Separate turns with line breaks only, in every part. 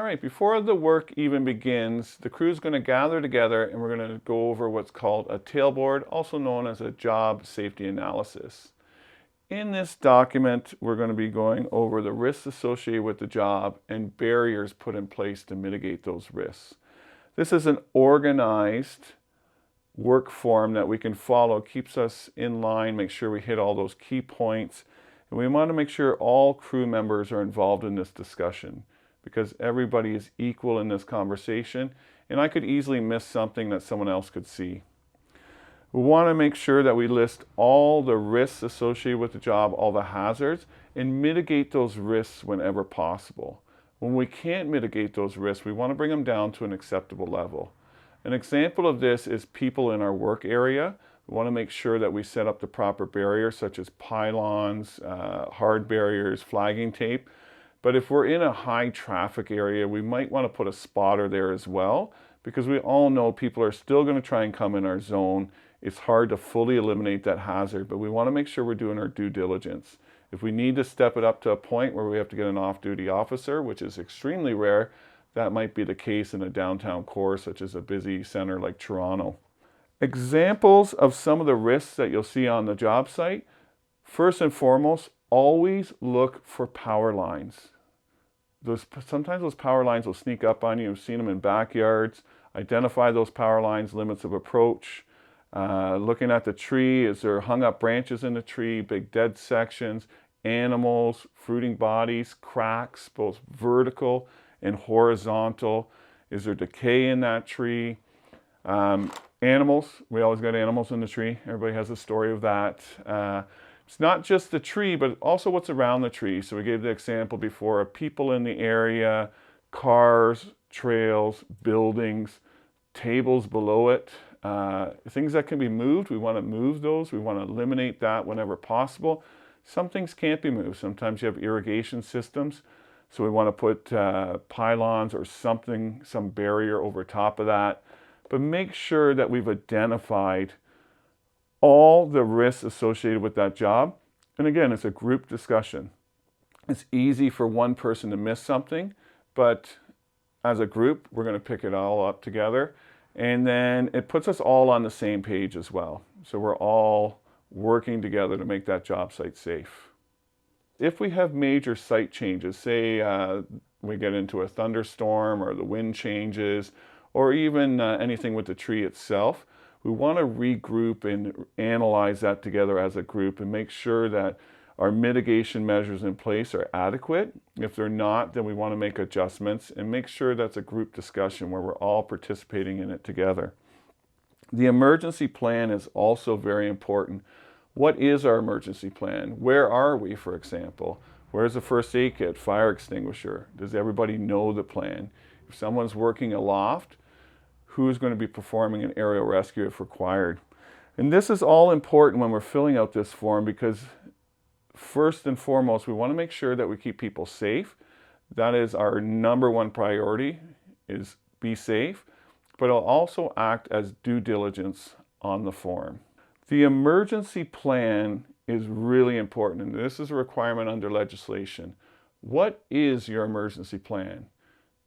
All right, before the work even begins, the crew is going to gather together and we're going to go over what's called a tailboard, also known as a job safety analysis. In this document, we're going to be going over the risks associated with the job and barriers put in place to mitigate those risks. This is an organized work form that we can follow, keeps us in line, make sure we hit all those key points. And we want to make sure all crew members are involved in this discussion, because everybody is equal in this conversation, and I could easily miss something that someone else could see. We want to make sure that we list all the risks associated with the job, all the hazards, and mitigate those risks whenever possible. When we can't mitigate those risks, we want to bring them down to an acceptable level. An example of this is people in our work area. We want to make sure that we set up the proper barriers, such as pylons, hard barriers, flagging tape. But if we're in a high traffic area, we might want to put a spotter there as well, because we all know people are still going to try and come in our zone. It's hard to fully eliminate that hazard, but we want to make sure we're doing our due diligence. If we need to step it up to a point where we have to get an off-duty officer, which is extremely rare, that might be the case in a downtown core, such as a busy center like Toronto. Examples of some of the risks that you'll see on the job site. First and foremost, always look for power lines. Sometimes those power lines will sneak up on you. You've seen them in backyards. Identify those power lines, limits of approach. Looking at the tree, is there hung up branches in the tree, big dead sections, animals, fruiting bodies, cracks, both vertical and horizontal. Is there decay in that tree? Animals, we always got animals in the tree. Everybody has a story of that. It's not just the tree, but also what's around the tree. So we gave the example before of people in the area, cars, trails, buildings, tables below it, things that can be moved. We want to move those. We want to eliminate that whenever possible. Some things can't be moved. Sometimes you have irrigation systems. So we want to put pylons or something, some barrier over top of that. But make sure that we've identified all the risks associated with that job. And again, it's a group discussion. It's easy for one person to miss something, but as a group, we're going to pick it all up together. And then it puts us all on the same page as well. So we're all working together to make that job site safe. If we have major site changes, say we get into a thunderstorm or the wind changes, or even anything with the tree itself, we want to regroup and analyze that together as a group and make sure that our mitigation measures in place are adequate. If they're not, then we want to make adjustments and make sure that's a group discussion where we're all participating in it together. The emergency plan is also very important. What is our emergency plan? Where are we, for example? Where's the first aid kit, fire extinguisher? Does everybody know the plan? If someone's working aloft, who's going to be performing an aerial rescue if required? And this is all important when we're filling out this form, because first and foremost, we want to make sure that we keep people safe. That is our number one priority, is be safe, but it'll also act as due diligence on the form. The emergency plan is really important, and this is a requirement under legislation. What is your emergency plan?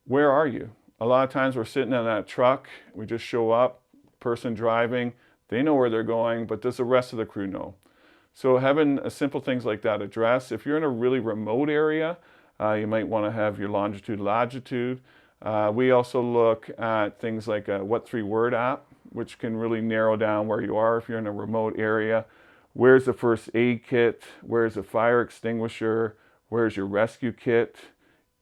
Where are you? A lot of times we're sitting in that truck, we just show up, person driving, they know where they're going, but does the rest of the crew know? So having simple things like that addressed. If you're in a really remote area, you might want to have your longitude, latitude. We also look at things like a What3Word app, which can really narrow down where you are if you're in a remote area. Where's the first aid kit? Where's the fire extinguisher? Where's your rescue kit?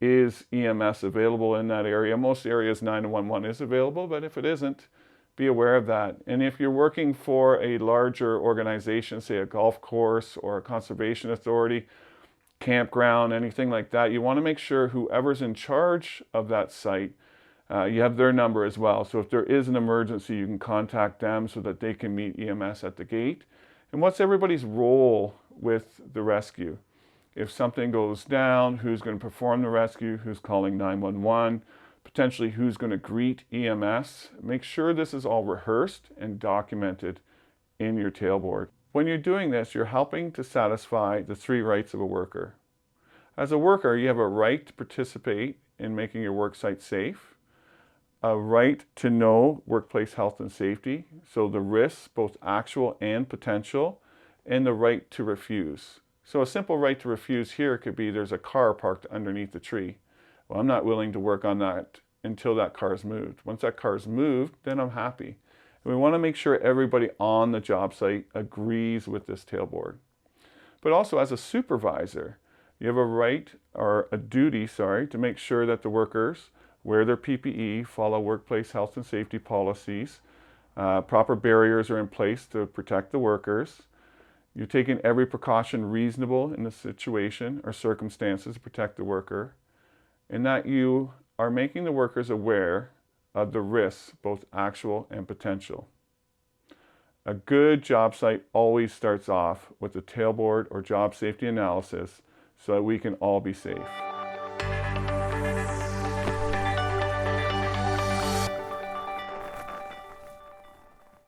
Is EMS available in that area? Most areas 911 is available, but if it isn't, be aware of that. And if you're working for a larger organization, say a golf course or a conservation authority, campground, anything like that, you want to make sure whoever's in charge of that site, you have their number as well. So if there is an emergency, you can contact them so that they can meet EMS at the gate. And what's everybody's role with the rescue? If something goes down, who's going to perform the rescue, who's calling 911, potentially who's going to greet EMS. Make sure this is all rehearsed and documented in your tailboard. When you're doing this, you're helping to satisfy the 3 rights of a worker. As a worker, you have a right to participate in making your work site safe, a right to know workplace health and safety, so the risks, both actual and potential, and the right to refuse. So a simple right to refuse here could be there's a car parked underneath the tree. Well, I'm not willing to work on that until that car is moved. Once that car is moved, then I'm happy. And we want to make sure everybody on the job site agrees with this tailboard. But also as a supervisor, you have a right, or a duty, sorry, to make sure that the workers wear their PPE, follow workplace health and safety policies, proper barriers are in place to protect the workers. You're taking every precaution reasonable in the situation or circumstances to protect the worker, and that you are making the workers aware of the risks, both actual and potential. A good job site always starts off with a tailboard or job safety analysis so that we can all be safe.